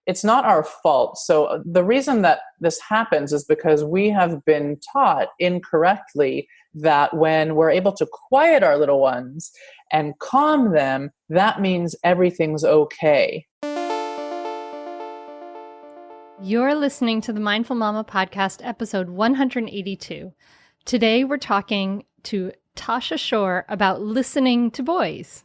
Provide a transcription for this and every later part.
it's not our fault. So the reason that this happens is because we have been taught incorrectly that when we're able to quiet our little ones and calm them, that means everything's okay. You're listening to the Mindful Mama podcast, episode 182. Today, we're talking to Tosha Schore about listening to boys.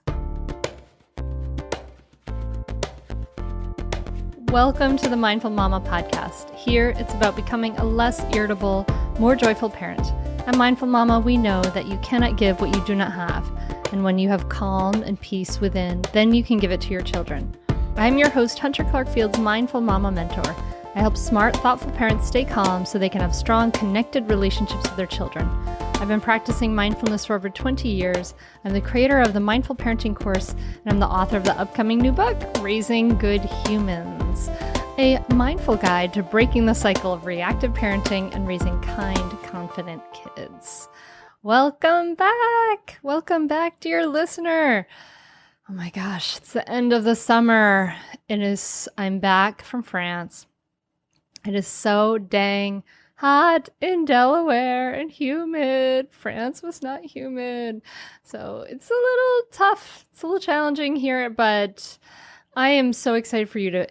Welcome to the Mindful Mama podcast. Here, it's about becoming a less irritable, more joyful parent. At Mindful Mama, we know that you cannot give what you do not have. And when you have calm and peace within, then you can give it to your children. I'm your host, Hunter Clark-Field's Mindful Mama mentor. I help smart, thoughtful parents stay calm so they can have strong, connected relationships with their children. I've been practicing mindfulness for over 20 years. I'm the creator of the Mindful Parenting course, and I'm the author of the upcoming new book, Raising Good Humans, a mindful guide to breaking the cycle of reactive parenting and raising kind, confident kids. Welcome back! Welcome back, dear listener. Oh my gosh, it's the end of the summer. I'm back from France. It is so dang hot in Delaware and humid. France was not humid. So it's a little tough. It's a little challenging here, but I am so excited for you to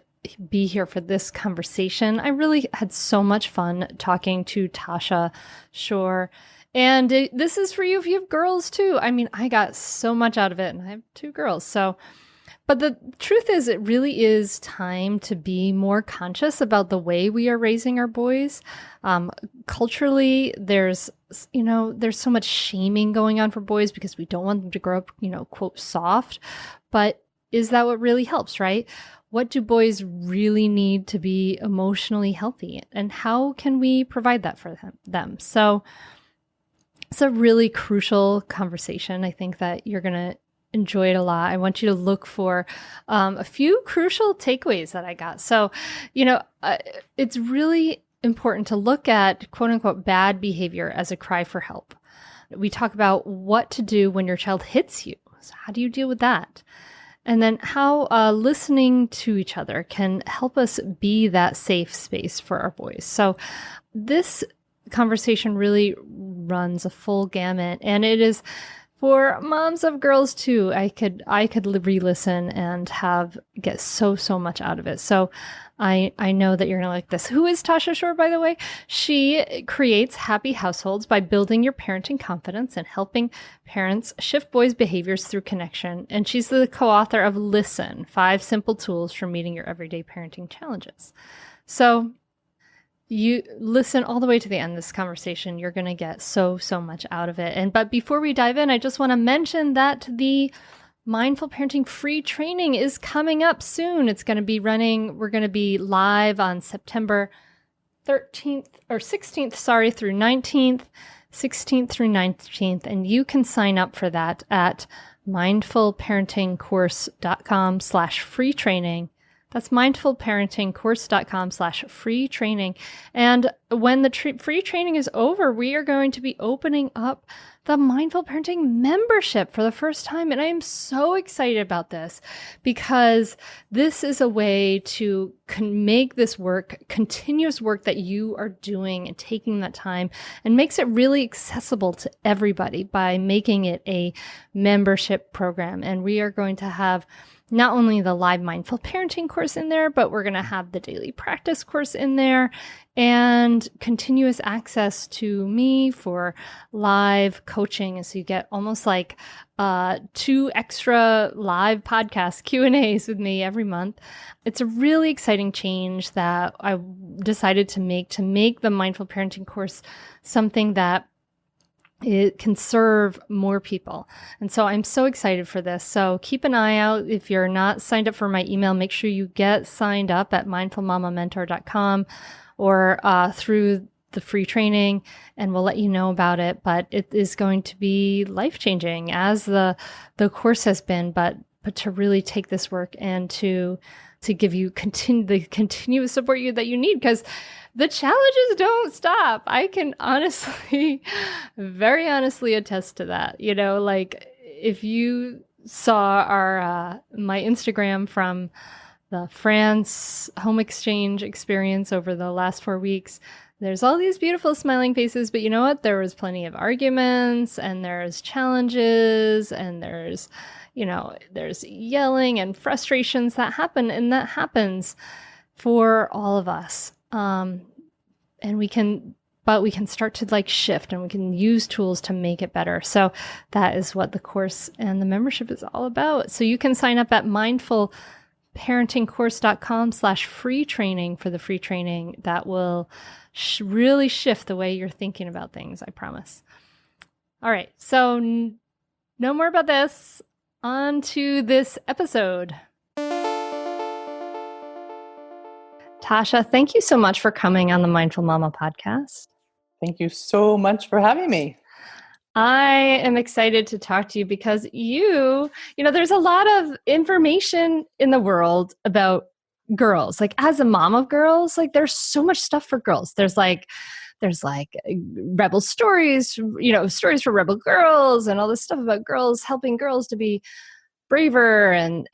be here for this conversation. I really had so much fun talking to Tosha Schore. And this is for you if you have girls too. I mean, I got so much out of it, and I have 2 girls. But the truth is, it really is time to be more conscious about the way we are raising our boys. Culturally, there's so much shaming going on for boys because we don't want them to grow up, quote, soft. But is that what really helps, right? What do boys really need to be emotionally healthy? And how can we provide that for them? So it's a really crucial conversation. I think that you're going to enjoy it a lot. I want you to look for a few crucial takeaways that I got. So, it's really important to look at quote unquote bad behavior as a cry for help. We talk about what to do when your child hits you. So how do you deal with that? And then how listening to each other can help us be that safe space for our boys. So this conversation really runs a full gamut, and it is for moms of girls too. I could re-listen and get so much out of it. So I know that you're gonna like this. Who is Tosha Schore, by the way? She creates happy households by building your parenting confidence and helping parents shift boys' behaviors through connection. And she's the co-author of Listen: 5 Simple Tools for Meeting Your Everyday Parenting Challenges. So you listen all the way to the end of this conversation. You're going to get so much out of it. But before we dive in, I just want to mention that the Mindful Parenting free training is coming up soon. It's going to be running. We're going to be live on September 16th through 19th. And you can sign up for that at mindfulparentingcourse.com/free training. That's mindfulparentingcourse.com/free training. And when the free training is over, we are going to be opening up the Mindful Parenting membership for the first time. And I am so excited about this because this is a way to make this work, continuous work that you are doing and taking that time, and makes it really accessible to everybody by making it a membership program. And we are going to have not only the live Mindful Parenting course in there, but we're going to have the daily practice course in there and continuous access to me for live coaching. And so you get almost like 2 extra live podcast Q&As with me every month. It's a really exciting change that I decided to make the Mindful Parenting course something that it can serve more people. And so I'm so excited for this. So keep an eye out. If you're not signed up for my email, make sure you get signed up at mindfulmamamentor.com or through the free training, and we'll let you know about it. But it is going to be life-changing as the course has been, but to really take this work and to give you the continuous support that you need, because the challenges don't stop. I can very honestly attest to that. If you saw my Instagram from the France home exchange experience over the last 4 weeks, there's all these beautiful smiling faces, but you know what? There was plenty of arguments and there's challenges and there's yelling and frustrations that happen, and that happens for all of us. And we can start to like shift, and we can use tools to make it better. So that is what the course and the membership is all about. So you can sign up at mindfulparentingcourse.com/free training for the free training that will really shift the way you're thinking about things. I promise. All right. So no more about this. On to this episode. Tosha, thank you so much for coming on the Mindful Mama podcast. Thank you so much for having me. I am excited to talk to you because there's a lot of information in the world about girls. Like, as a mom of girls, like, there's so much stuff for girls. There's rebel stories, stories for rebel girls and all this stuff about girls, helping girls to be braver and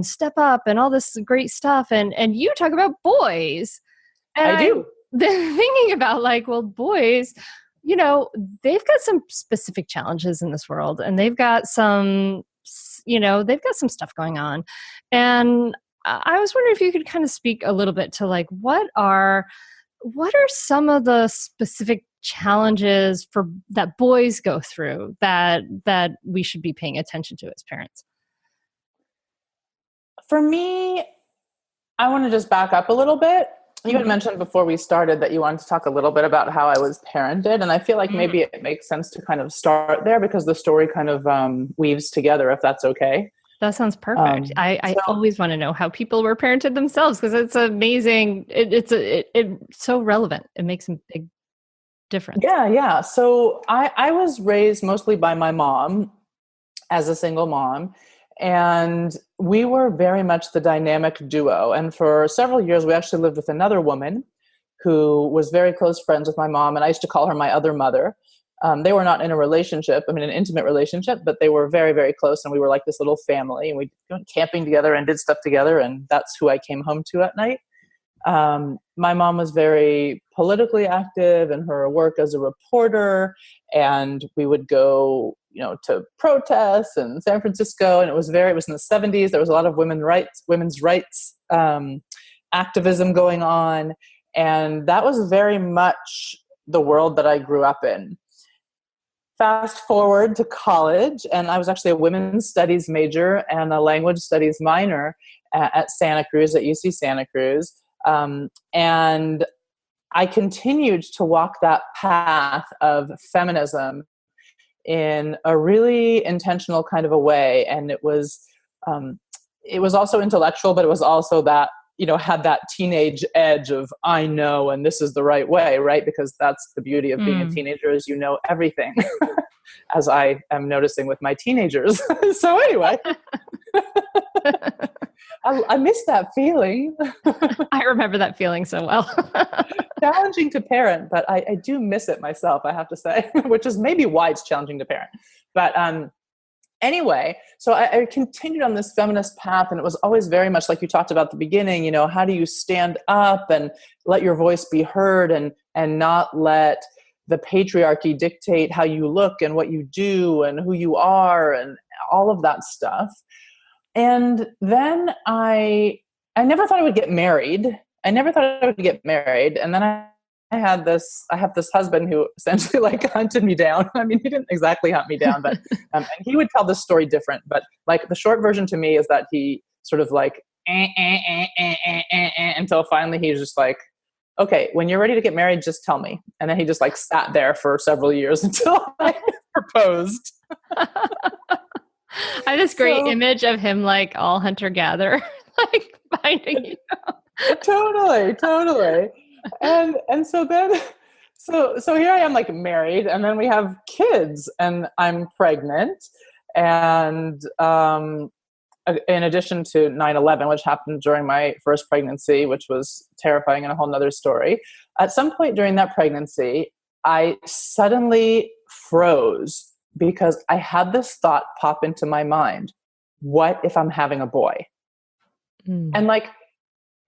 step up and all this great stuff. And you talk about boys. And I do. Then thinking about boys, they've got some specific challenges in this world, and they've got some stuff going on. And I was wondering if you could kind of speak a little bit to what are some of the specific challenges that boys go through that we should be paying attention to as parents? For me, I want to just back up a little bit. You had mentioned before we started that you wanted to talk a little bit about how I was parented. And I feel like maybe it makes sense to kind of start there because the story kind of weaves together, if that's okay. That sounds perfect. I always want to know how people were parented themselves because it's amazing. It's so relevant. It makes a big difference. Yeah. So I was raised mostly by my mom as a single mom. And we were very much the dynamic duo. And for several years, we actually lived with another woman who was very close friends with my mom. And I used to call her my other mother. They were not in a relationship, an intimate relationship, but they were very, very close. And we were like this little family. And we went camping together and did stuff together. And that's who I came home to at night. My mom was very politically active in her work as a reporter. And we would go to protests in San Francisco. And it was in the 70s. There was a lot of women's rights activism going on. And that was very much the world that I grew up in. Fast forward to college, and I was actually a women's studies major and a language studies minor at Santa Cruz, at UC Santa Cruz. And I continued to walk that path of feminism in a really intentional kind of a way. And it was also intellectual, but it was also that, had that teenage edge of, I know, and this is the right way, right? Because that's the beauty of being a teenager is everything, as I am noticing with my teenagers. So anyway, I miss that feeling. I remember that feeling so well. Challenging to parent, but I do miss it myself, I have to say, which is maybe why it's challenging to parent. But anyway, so I continued on this feminist path, and it was always very much like you talked about at the beginning, how do you stand up and let your voice be heard and not let the patriarchy dictate how you look and what you do and who you are and all of that stuff. And then I never thought I would get married. And then I have this husband who essentially hunted me down. He didn't exactly hunt me down, but and he would tell this story different. But the short version to me is that he sort of until finally he was just like, okay, when you're ready to get married, just tell me. And then he just sat there for several years until I proposed. I have this great image of him all hunter-gatherer, finding you. Totally. And so then, so here I am married, and then we have kids, and I'm pregnant. And in addition to 9/11, which happened during my first pregnancy, which was terrifying and a whole nother story, at some point during that pregnancy, I suddenly froze because I had this thought pop into my mind. What if I'm having a boy? And like,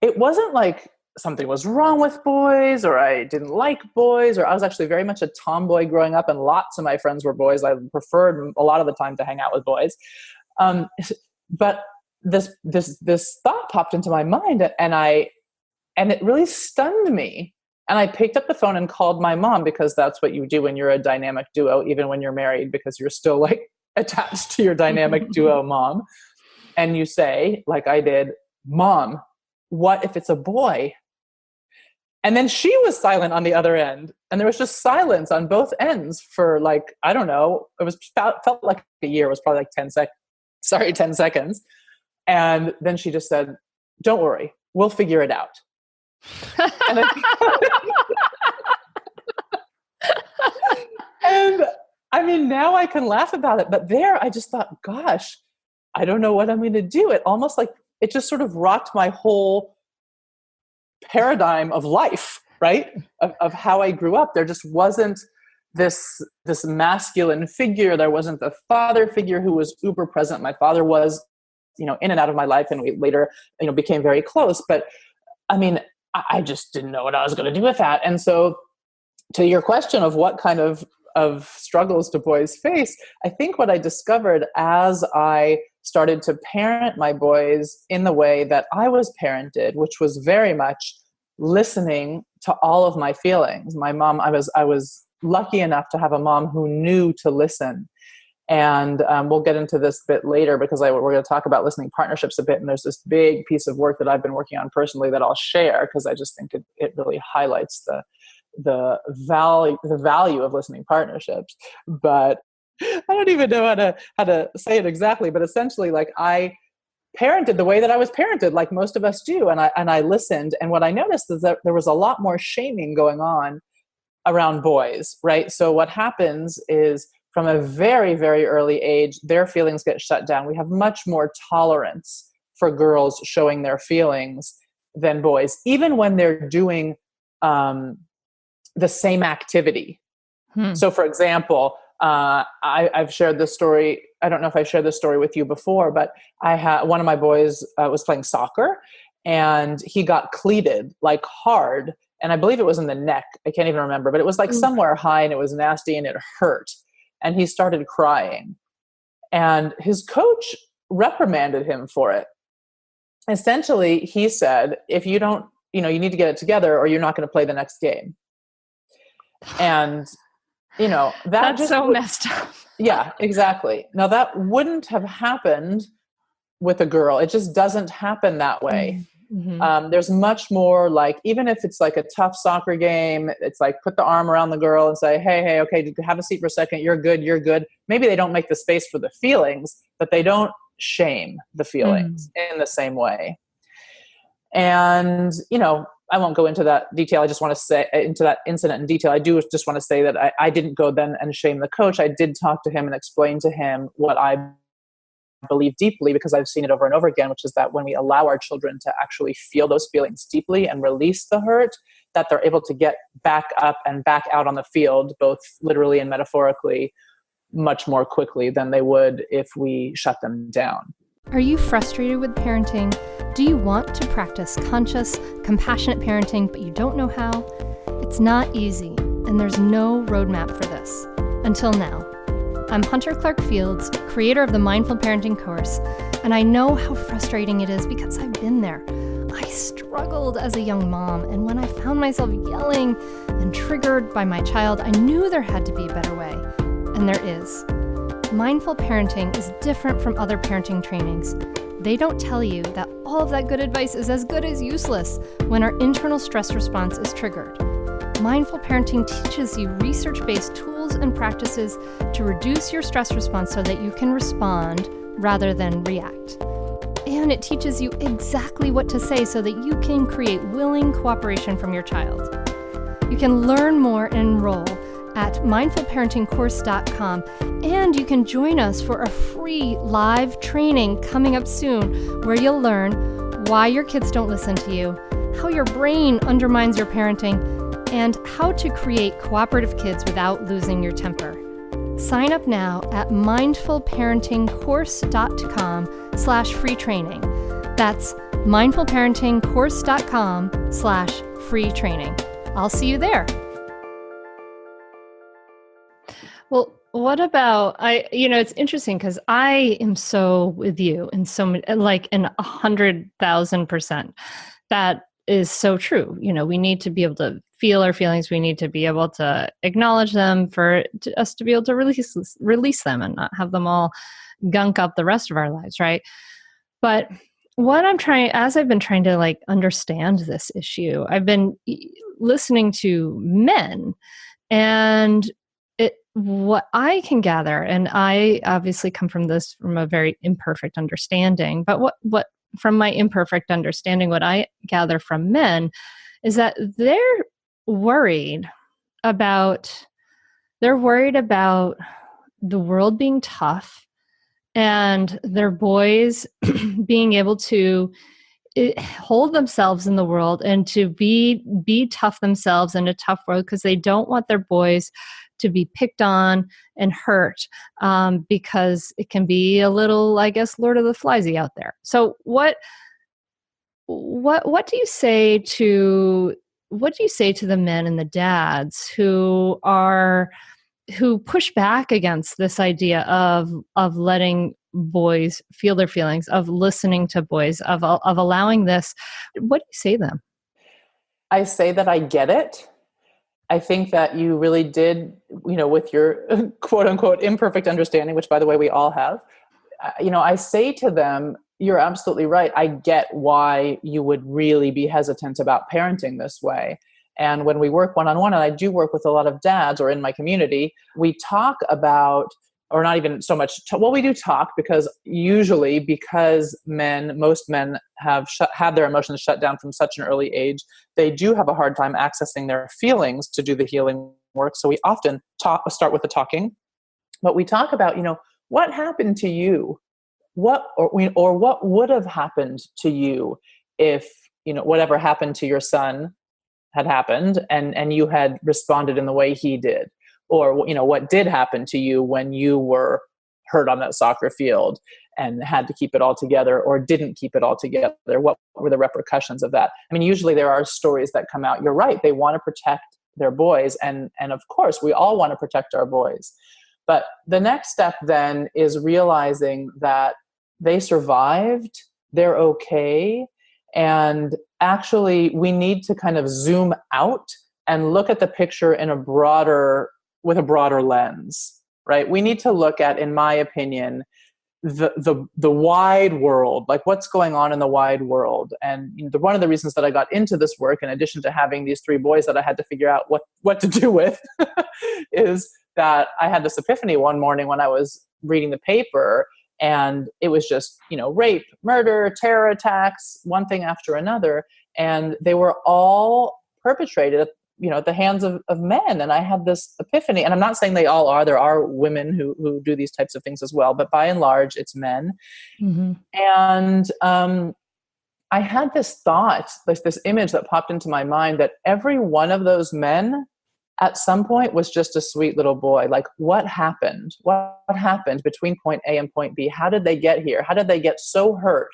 it wasn't like something was wrong with boys or I didn't like boys, or I was actually very much a tomboy growing up and lots of my friends were boys. I preferred a lot of the time to hang out with boys. But this thought popped into my mind and it really stunned me. And I picked up the phone and called my mom, because that's what you do when you're a dynamic duo, even when you're married, because you're still like attached to your dynamic duo mom. And you say, like I did, Mom, what if it's a boy? And then she was silent on the other end. And there was just silence on both ends for like, I don't know, felt like a year. It was probably like 10 seconds. And then she just said, don't worry, we'll figure it out. And I mean, now I can laugh about it, but there I just thought, gosh, I don't know what I'm going to do. It almost like it just sort of rocked my whole paradigm of life, right? Of how I grew up. There just wasn't this masculine figure. There wasn't the father figure who was uber present. My father was, in and out of my life, and we later, became very close. But I mean, I just didn't know what I was going to do with that. And so to your question of what kind of struggles do boys face, I think what I discovered as I started to parent my boys in the way that I was parented, which was very much listening to all of my feelings. My mom, I was lucky enough to have a mom who knew to listen. And we'll get into this a bit later, because we're going to talk about listening partnerships a bit. And there's this big piece of work that I've been working on personally that I'll share, because I just think it really highlights the value of listening partnerships. But I don't even know how to say it exactly. But essentially, like, I parented the way that I was parented, like most of us do. And I listened. And what I noticed is that there was a lot more shaming going on around boys, right? So what happens is, from a very, very early age, their feelings get shut down. We have much more tolerance for girls showing their feelings than boys, even when they're doing the same activity. So for example, I've shared this story. I don't know if I shared this story with you before, but one of my boys was playing soccer, and he got cleated like hard. And I believe it was in the neck. I can't even remember, but it was like somewhere high, and it was nasty and it hurt. And he started crying, and his coach reprimanded him for it. Essentially, he said, if you don't, you need to get it together, or you're not going to play the next game. And, that's so messed up. Yeah, exactly. Now that wouldn't have happened with a girl. It just doesn't happen that way. Mm-hmm. There's much more, like, even if it's like a tough soccer game, it's like, put the arm around the girl and say, hey, okay, have a seat for a second. You're good. Maybe they don't make the space for the feelings, but they don't shame the feelings in the same way. And, I won't go into that detail. I just want to say, into that incident in detail, I do just want to say that I didn't go then and shame the coach. I did talk to him and explain to him what I believe deeply, because I've seen it over and over again, which is that when we allow our children to actually feel those feelings deeply and release the hurt, that they're able to get back up and back out on the field, both literally and metaphorically, much more quickly than they would if we shut them down. Are you frustrated with parenting? Do you want to practice conscious, compassionate parenting, but you don't know how? It's not easy, and there's no roadmap for this. Until now. I'm Hunter Clark-Fields, creator of the Mindful Parenting course, and I know how frustrating it is because I've been there. I struggled as a young mom, and when I found myself yelling and triggered by my child, I knew there had to be a better way, and there is. Mindful parenting is different from other parenting trainings. They don't tell you that all of that good advice is as good as useless when our internal stress response is triggered. Mindful parenting teaches you research-based tools and practices to reduce your stress response so that you can respond rather than react. And it teaches you exactly what to say so that you can create willing cooperation from your child. You can learn more and enroll at mindfulparentingcourse.com, and you can join us for a free live training coming up soon where you'll learn why your kids don't listen to you, how your brain undermines your parenting, and how to create cooperative kids without losing your temper. Sign up now at mindfulparentingcourse.com/free training. That's mindfulparentingcourse.com/free training. I'll see you there. Well, what about, it's interesting because I am so with you in so many, like in 100,000%. That is so true. We need to be able to feel our feelings. We need to be able to acknowledge them for us to be able to release them and not have them all gunk up the rest of our lives, right? But what as I've been trying to like understand this issue, I've been listening to men, and what I can gather, and I obviously come from a very imperfect understanding, but what from my imperfect understanding, what I gather from men is that they're worried about the world being tough and their boys being able to hold themselves in the world and to be tough themselves in a tough world, because they don't want their boys to be picked on and hurt, because it can be a little, I guess, Lord of the Fliesy out there. So what do you say to the men and the dads who push back against this idea of letting boys feel their feelings, of listening to boys, of allowing this? What do you say to them? I say that I get it. I think that you really did, with your quote unquote imperfect understanding, which by the way, we all have, I say to them, you're absolutely right. I get why you would really be hesitant about parenting this way. And when we work one-on-one, and I do work with a lot of dads or in my community, we talk about, or not even so much, we do talk because most men have had their emotions shut down from such an early age. They do have a hard time accessing their feelings to do the healing work. So we often start with the talking, but we talk about, what happened to you? What would have happened to you if, whatever happened to your son had happened and you had responded in the way he did? Or, what did happen to you when you were hurt on that soccer field and had to keep it all together or didn't keep it all together? What were the repercussions of that? I mean, usually there are stories that come out. You're right. They want to protect their boys. And of course, we all want to protect our boys. But the next step then is realizing that they survived, they're okay. And actually, we need to kind of zoom out and look at the picture with a broader lens, right? We need to look at, in my opinion, the wide world, like what's going on in the wide world. And one of the reasons that I got into this work, in addition to having these 3 boys that I had to figure out what to do with, is that I had this epiphany one morning when I was reading the paper, and it was just, rape, murder, terror attacks, one thing after another. And they were all perpetrated at the hands of men. And I had this epiphany, and I'm not saying they all are. There are women who do these types of things as well, but by and large, it's men. Mm-hmm. And I had this thought, this image that popped into my mind, that every one of those men at some point was just a sweet little boy. Like, what happened? What happened between point A and point B? How did they get here? How did they get so hurt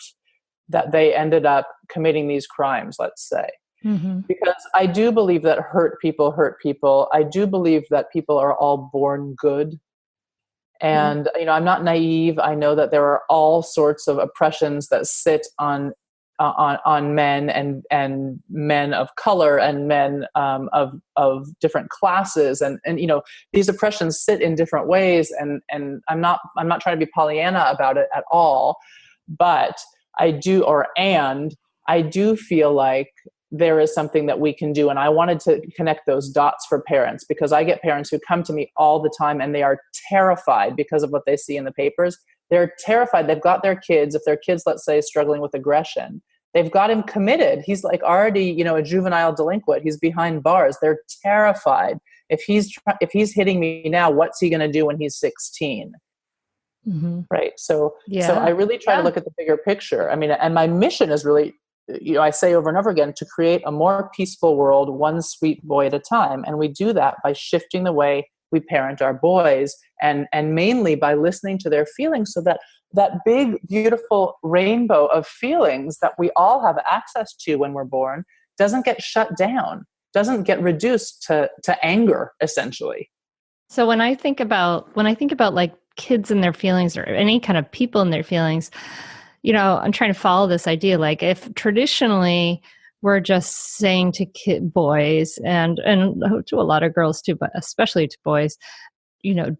that they ended up committing these crimes, let's say? Mm-hmm. Because I do believe that hurt people hurt people. I do believe that people are all born good. And, I'm not naive. I know that there are all sorts of oppressions that sit on men and men of color and men of different classes. And these oppressions sit in different ways. And I'm not trying to be Pollyanna about it at all, but I do feel like there is something that we can do. And I wanted to connect those dots for parents, because I get parents who come to me all the time and they are terrified because of what they see in the papers. They're terrified. They've got their kids. If their kids, let's say, is struggling with aggression, they've got him committed. He's like already, a juvenile delinquent. He's behind bars. They're terrified. If he's hitting me now, what's he going to do when he's 16? Mm-hmm. Right. So I really try to look at the bigger picture. I mean, and my mission is really, I say over and over again, to create a more peaceful world, one sweet boy at a time. And we do that by shifting the way we parent our boys, and mainly by listening to their feelings, so that that big, beautiful rainbow of feelings that we all have access to when we're born doesn't get shut down, doesn't get reduced to anger, essentially. So when I think about like kids and their feelings, or any kind of people and their feelings, I'm trying to follow this idea. Like, if traditionally we're just saying to boys and to a lot of girls too, but especially to boys,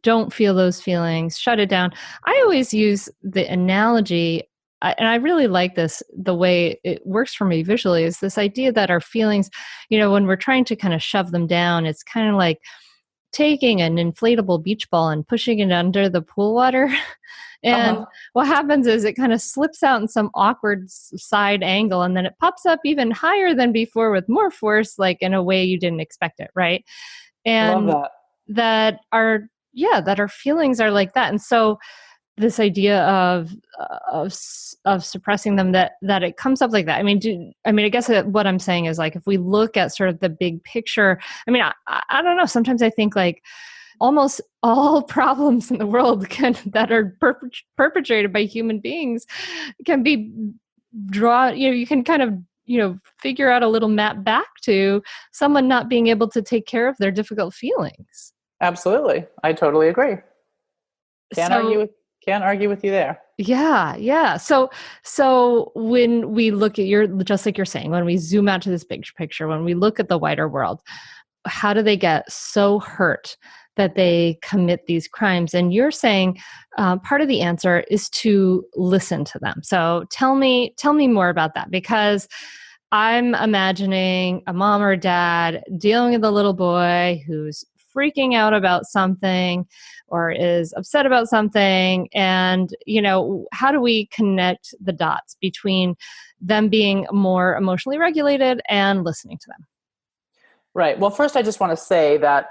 don't feel those feelings, shut it down. I always use the analogy, and I really like this, the way it works for me visually, is this idea that our feelings, when we're trying to kind of shove them down, it's kind of like taking an inflatable beach ball and pushing it under the pool water. And what happens is it kind of slips out in some awkward side angle, and then it pops up even higher than before with more force, like in a way you didn't expect it, right? And love that our feelings are like that. And so this idea of suppressing them, that it comes up like that. I guess what I'm saying is, like, if we look at sort of the big picture, I don't know. Sometimes I think like almost all problems in the world that are perpetrated by human beings can be you can kind of, figure out a little map back to someone not being able to take care of their difficult feelings. Absolutely. I totally agree. Can't argue with you there. Yeah. So when we look at just like you're saying, when we zoom out to this big picture, when we look at the wider world, how do they get so hurt that they commit these crimes? And you're saying part of the answer is to listen to them. So tell me more about that, because I'm imagining a mom or dad dealing with a little boy who's freaking out about something or is upset about something. And, how do we connect the dots between them being more emotionally regulated and listening to them? Right. Well, first, I just want to say that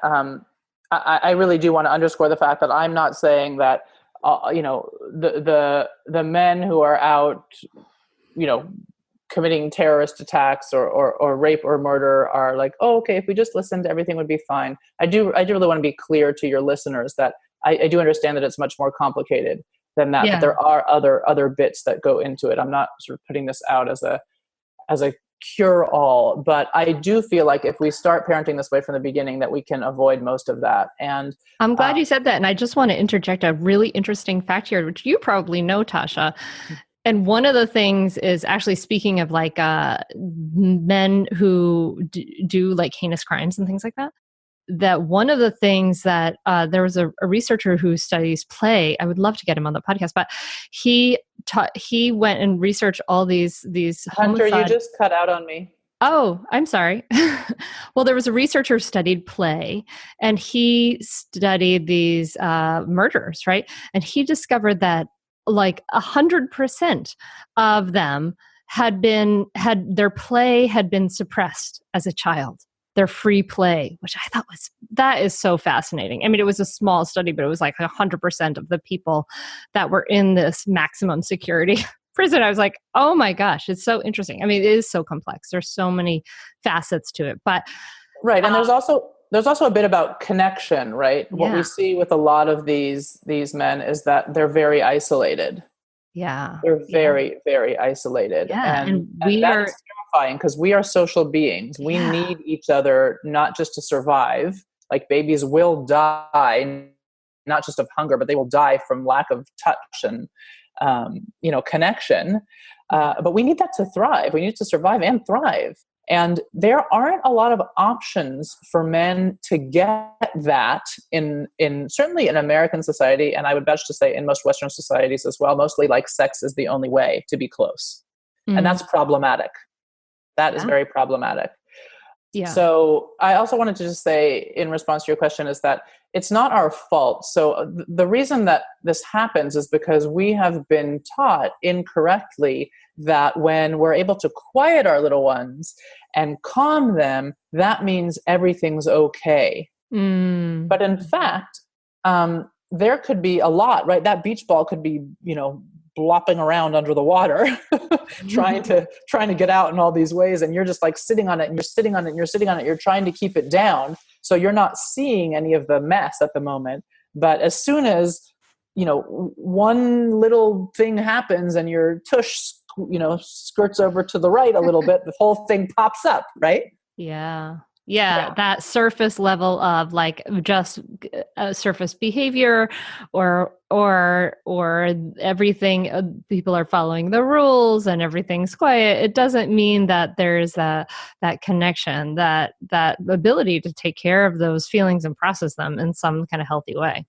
I really do want to underscore the fact that I'm not saying that, the men who are out, committing terrorist attacks or rape or murder are like, oh, okay, if we just listened, everything would be fine. I do really want to be clear to your listeners that I do understand that it's much more complicated than that. Yeah. But there are other bits that go into it. I'm not sort of putting this out as a cure-all, but I do feel like if we start parenting this way from the beginning, that we can avoid most of that. And I'm glad you said that. And I just want to interject a really interesting fact here, which you probably know, Tosha. And one of the things is, actually, speaking of like men who do like heinous crimes and things like that, that one of the things that there was a researcher who studies play. I would love to get him on the podcast, but he went and researched all these Hunter, you just cut out on me. Oh, I'm sorry. Well, there was a researcher who studied play, and he studied these murderers, right? And he discovered that like 100% of them had their play had been suppressed as a child. Their free play, which I thought that is so fascinating. It was a small study, but it was like 100% of the people that were in this maximum security prison. I was like, oh my gosh, it's so interesting. It is so complex. There's so many facets to it, but right. And there's also a bit about connection, right? What we see with a lot of these men is that they're very isolated. Yeah. They're very, very isolated. Yeah. And that's terrifying, because we are social beings. We need each other, not just to survive. Like, babies will die, not just of hunger, but they will die from lack of touch and, connection. But we need that to thrive. We need to survive and thrive. And there aren't a lot of options for men to get that in certainly in American society, and I would venture to say in most Western societies as well. Mostly, like, sex is the only way to be close. And that's problematic. That is very problematic. Yeah. So I also wanted to just say, in response to your question, is that it's not our fault. So the reason that this happens is because we have been taught incorrectly that when we're able to quiet our little ones and calm them, that means everything's okay. But in fact, there could be a lot, right? That beach ball could be, blopping around under the water, trying to get out in all these ways. And you're just like sitting on it, and you're sitting on it, and you're sitting on it. You're trying to keep it down. So you're not seeing any of the mess at the moment. But as soon as one little thing happens and your tush, skirts over to the right a little bit, the whole thing pops up, right? Yeah. Yeah. That surface level of like just surface behavior or everything, people are following the rules and everything's quiet. It doesn't mean that there's that connection, that ability to take care of those feelings and process them in some kind of healthy way.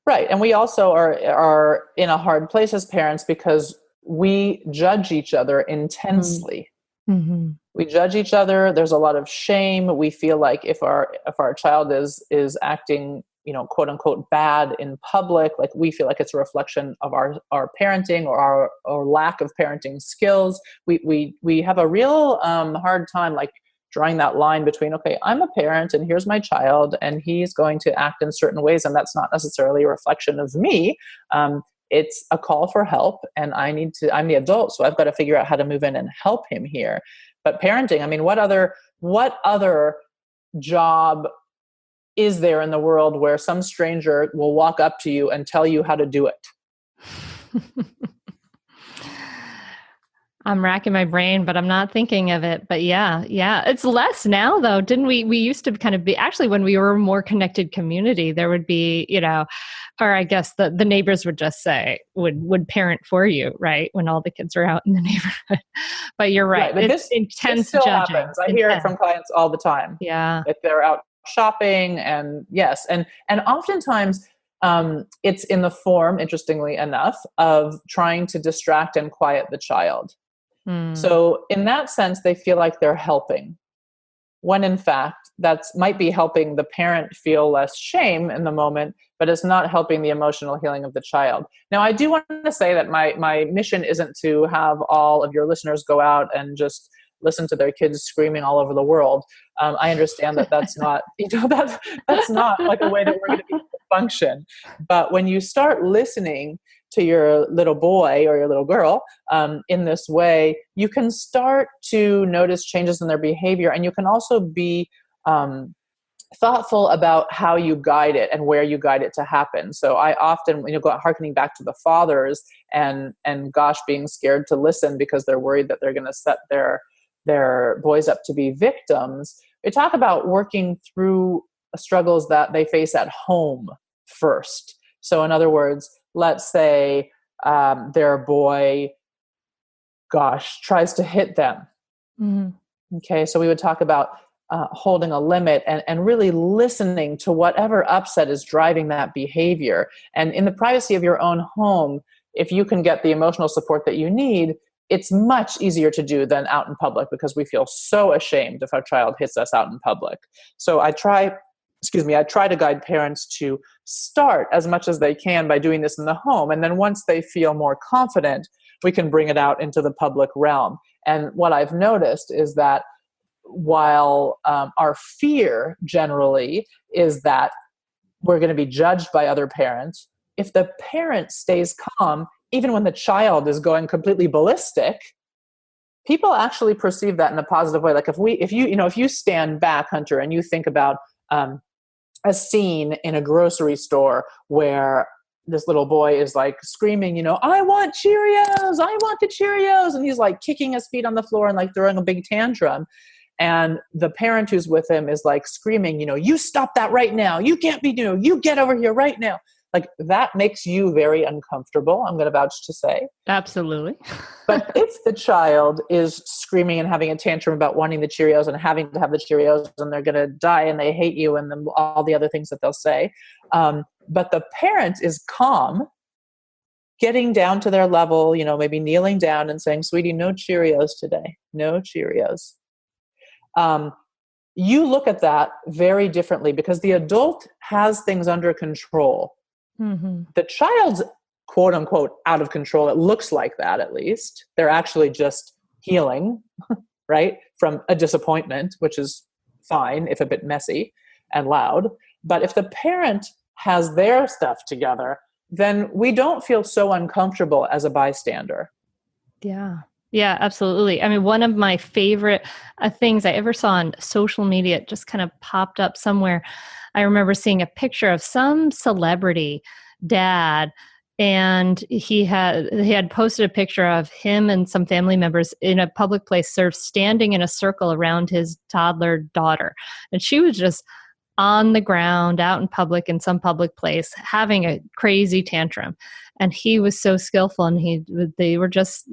Right. And we also are in a hard place as parents because we judge each other intensely. Mm-hmm. We judge each other. There's a lot of shame. We feel like if our child is acting, quote unquote, bad in public, like we feel like it's a reflection of our parenting or our lack of parenting skills. We have a real hard time like drawing that line between, okay, I'm a parent and here's my child and he's going to act in certain ways, and that's not necessarily a reflection of me. It's a call for help, and I'm the adult, so I've got to figure out how to move in and help him here. But parenting, I mean, what other job is there in the world where some stranger will walk up to you and tell you how to do it? I'm racking my brain, but I'm not thinking of it. But yeah. It's less now though. Didn't we used to kind of be, actually when we were a more connected community, there would be, or I guess the neighbors would just say, would parent for you, right? When all the kids are out in the neighborhood. But you're right. But it's intense still judging. happens. I hear it from clients all the time. Yeah. If they're out shopping, and yes. And oftentimes it's in the form, interestingly enough, of trying to distract and quiet the child. So in that sense, they feel like they're helping, when in fact that might be helping the parent feel less shame in the moment, but it's not helping the emotional healing of the child. Now, I do want to say that my mission isn't to have all of your listeners go out and just listen to their kids screaming all over the world. I understand that that's not, that's not like a way that we're going to be able to function. But when you start listening to your little boy or your little girl in this way, you can start to notice changes in their behavior, and you can also be thoughtful about how you guide it and where you guide it to happen. So I often, go harkening back to the fathers and gosh, being scared to listen because they're worried that they're going to set their boys up to be victims. We talk about working through struggles that they face at home first. So in other words, let's say their boy, tries to hit them. Mm-hmm. Okay, so we would talk about holding a limit and really listening to whatever upset is driving that behavior. And in the privacy of your own home, if you can get the emotional support that you need, it's much easier to do than out in public, because we feel so ashamed if our child hits us out in public. So I try to guide parents to start as much as they can by doing this in the home. And then once they feel more confident, we can bring it out into the public realm. And what I've noticed is that while our fear generally is that we're going to be judged by other parents, if the parent stays calm, even when the child is going completely ballistic, people actually perceive that in a positive way. Like if you stand back, Hunter, and you think about a scene in a grocery store where this little boy is like screaming, I want Cheerios, I want the Cheerios. And he's like kicking his feet on the floor and like throwing a big tantrum. And the parent who's with him is like screaming, you stop that right now. You can't be, you get over here right now. Like that makes you very uncomfortable, I'm going to vouch to say. Absolutely. But if the child is screaming and having a tantrum about wanting the Cheerios and having to have the Cheerios and they're going to die and they hate you and then all the other things that they'll say, but the parent is calm, getting down to their level, maybe kneeling down and saying, sweetie, no Cheerios today, no Cheerios. You look at that very differently because the adult has things under control. Mm-hmm. The child's quote unquote out of control. It looks like that, at least. They're actually just healing, right? From a disappointment, which is fine if a bit messy and loud. But if the parent has their stuff together, then we don't feel so uncomfortable as a bystander. Yeah. Yeah, absolutely. I mean, one of my favorite things I ever saw on social media, it just kind of popped up somewhere. I remember seeing a picture of some celebrity dad And he had posted a picture of him and some family members in a public place, sort of standing in a circle around his toddler daughter. And she was just on the ground out in public in some public place having a crazy tantrum. And he was so skillful, and they were just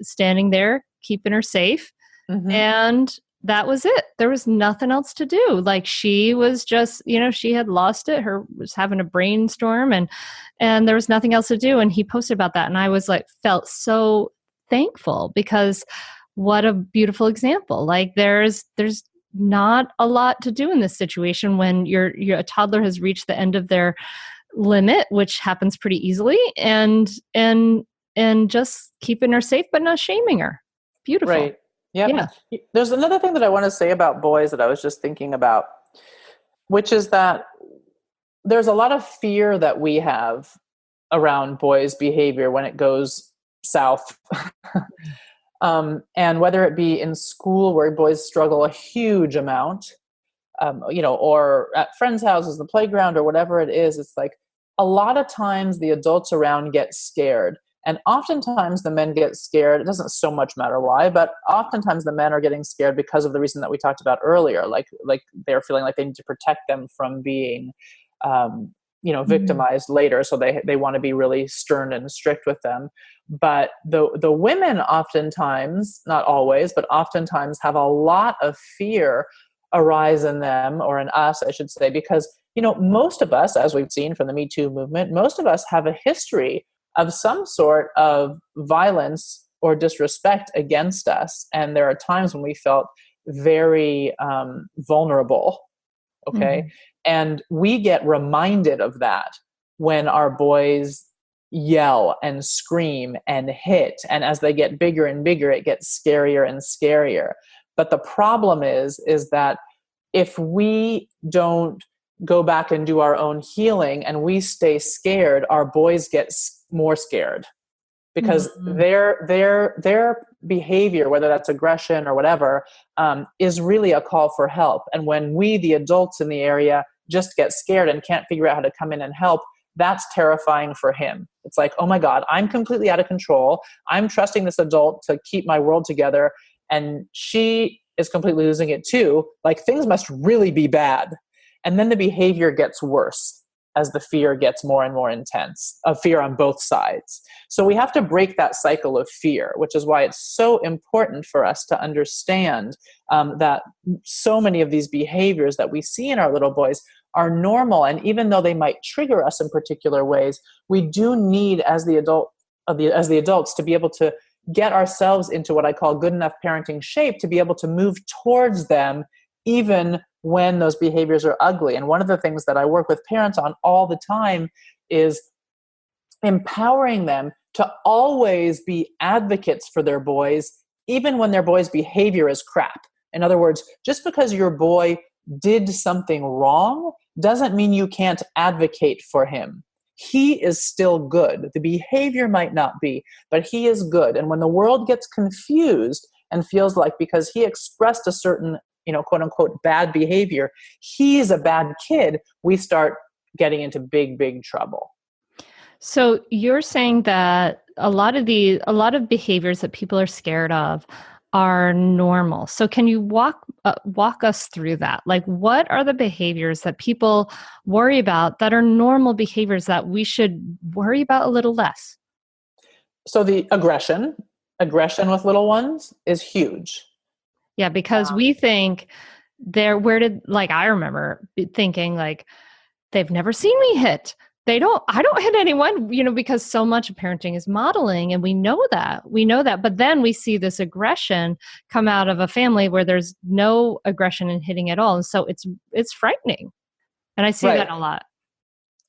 standing there keeping her safe. Mm-hmm. And that was it. There was nothing else to do. Like, she was just, she had lost it. Was having a brainstorm, and there was nothing else to do. And he posted about that. And I was like, felt so thankful, because what a beautiful example. Like, there's not a lot to do in this situation when a toddler has reached the end of their limit, which happens pretty easily, and just keeping her safe, but not shaming her. Beautiful. Right. Yep. Yeah. There's another thing that I want to say about boys that I was just thinking about, which is that there's a lot of fear that we have around boys' behavior when it goes south. And whether it be in school, where boys struggle a huge amount, or at friends' houses, the playground, or whatever it is, it's like a lot of times the adults around get scared. And oftentimes the men get scared. It doesn't so much matter why, but oftentimes the men are getting scared because of the reason that we talked about earlier. Like they're feeling like they need to protect them from being, victimized later. So they want to be really stern and strict with them. But the women oftentimes, not always, but oftentimes have a lot of fear arise in them, or in us, I should say, because, most of us, as we've seen from the Me Too movement, most of us have a history of some sort of violence or disrespect against us. And there are times when we felt very vulnerable. Okay. Mm-hmm. And we get reminded of that when our boys yell and scream and hit. And as they get bigger and bigger, it gets scarier and scarier. But the problem is that if we don't go back and do our own healing and we stay scared, our boys get more scared, because mm-hmm. their behavior, whether that's aggression or whatever, is really a call for help. And when we, the adults in the area, just get scared and can't figure out how to come in and help, that's terrifying for him. It's like, oh my God, I'm completely out of control. I'm trusting this adult to keep my world together, and she is completely losing it too. Like, things must really be bad. And then the behavior gets worse as the fear gets more and more intense, of fear on both sides. So we have to break that cycle of fear, which is why it's so important for us to understand that so many of these behaviors that we see in our little boys are normal. And even though they might trigger us in particular ways, we do need, as the adults, to be able to get ourselves into what I call good enough parenting shape to be able to move towards them, even when those behaviors are ugly. And one of the things that I work with parents on all the time is empowering them to always be advocates for their boys, even when their boy's behavior is crap. In other words, just because your boy did something wrong doesn't mean you can't advocate for him. He is still good. The behavior might not be, but he is good. And when the world gets confused and feels like because he expressed a certain, quote unquote, bad behavior, he's a bad kid, we start getting into big, big trouble. So you're saying that a lot of behaviors that people are scared of are normal. So can you walk us through that? Like, what are the behaviors that people worry about that are normal behaviors that we should worry about a little less? So the aggression with little ones is huge. Yeah, because we think I remember thinking, like, they've never seen me hit. I don't hit anyone, because so much of parenting is modeling, and we know that, but then we see this aggression come out of a family where there's no aggression and hitting at all. And so it's frightening. And I see that a lot.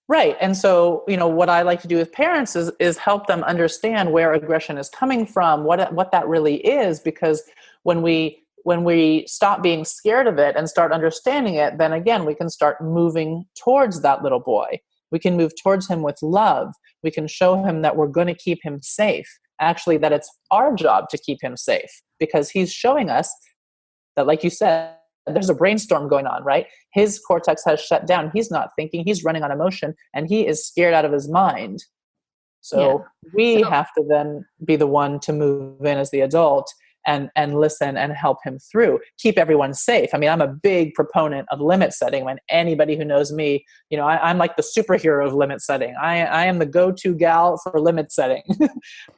Right. And so, what I like to do with parents is help them understand where aggression is coming from, what that really is, because when we stop being scared of it and start understanding it, then again, we can start moving towards that little boy. We can move towards him with love. We can show him that we're going to keep him safe. Actually, that it's our job to keep him safe, because he's showing us that, like you said, there's a brainstorm going on, right? His cortex has shut down. He's not thinking. He's running on emotion, and he is scared out of his mind. Yeah. So we So, have to then be the one to move in as the adult and listen and help him through, keep everyone safe. I mean, I'm a big proponent of limit setting. When anybody who knows me, I'm like the superhero of limit setting. I am the go-to gal for limit setting.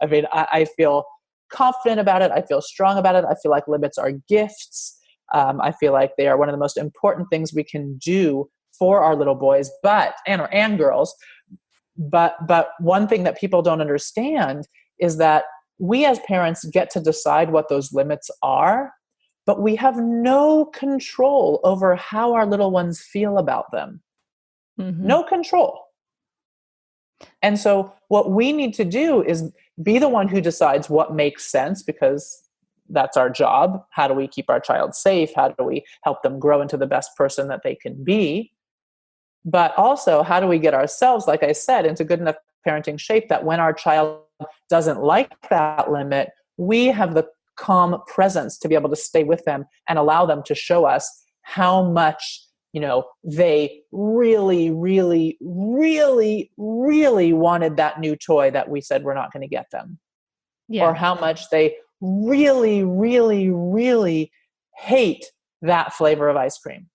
I mean, I feel confident about it. I feel strong about it. I feel like limits are gifts. I feel like they are one of the most important things we can do for our little boys, and girls. But one thing that people don't understand is that we as parents get to decide what those limits are, but we have no control over how our little ones feel about them. No control. And so what we need to do is be the one who decides what makes sense, because that's our job. How do we keep our child safe? How do we help them grow into the best person that they can be? But also, how do we get ourselves, like I said, into good enough parenting shape that when our child doesn't like that limit, we have the calm presence to be able to stay with them and allow them to show us how much, they really, really, really, really wanted that new toy that we said we're not going to get them. yeah. Or how much they really, really, really hate that flavor of ice cream.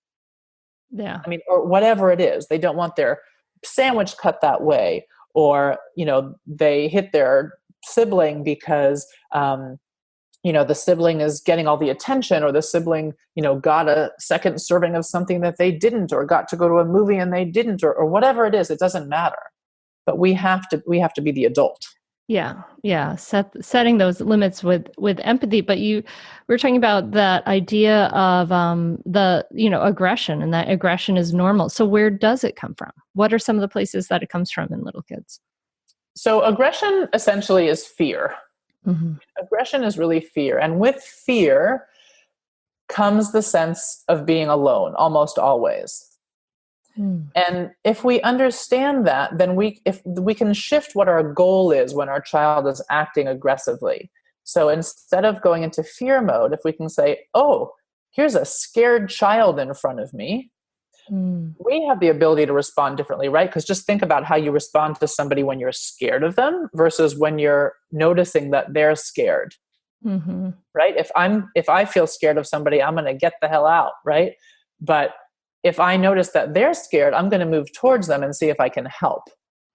Yeah. I mean, or whatever it is. They don't want their sandwich cut that way, or, they hit their sibling because, the sibling is getting all the attention, or the sibling, got a second serving of something that they didn't, or got to go to a movie and they didn't, or whatever it is. It doesn't matter. But we have to be the adult. Yeah. Yeah. Setting those limits with empathy. But we're talking about that idea of the, aggression, and that aggression is normal. So where does it come from? What are some of the places that it comes from in little kids? So aggression essentially is fear. Mm-hmm. Aggression is really fear. And with fear comes the sense of being alone, almost always. And if we understand that, then if we can shift what our goal is when our child is acting aggressively. So instead of going into fear mode, if we can say, oh, here's a scared child in front of me, we have the ability to respond differently, right? Because just think about how you respond to somebody when you're scared of them versus when you're noticing that they're scared, right? If I feel scared of somebody, I'm going to get the hell out, right? But if I notice that they're scared, I'm going to move towards them and see if I can help.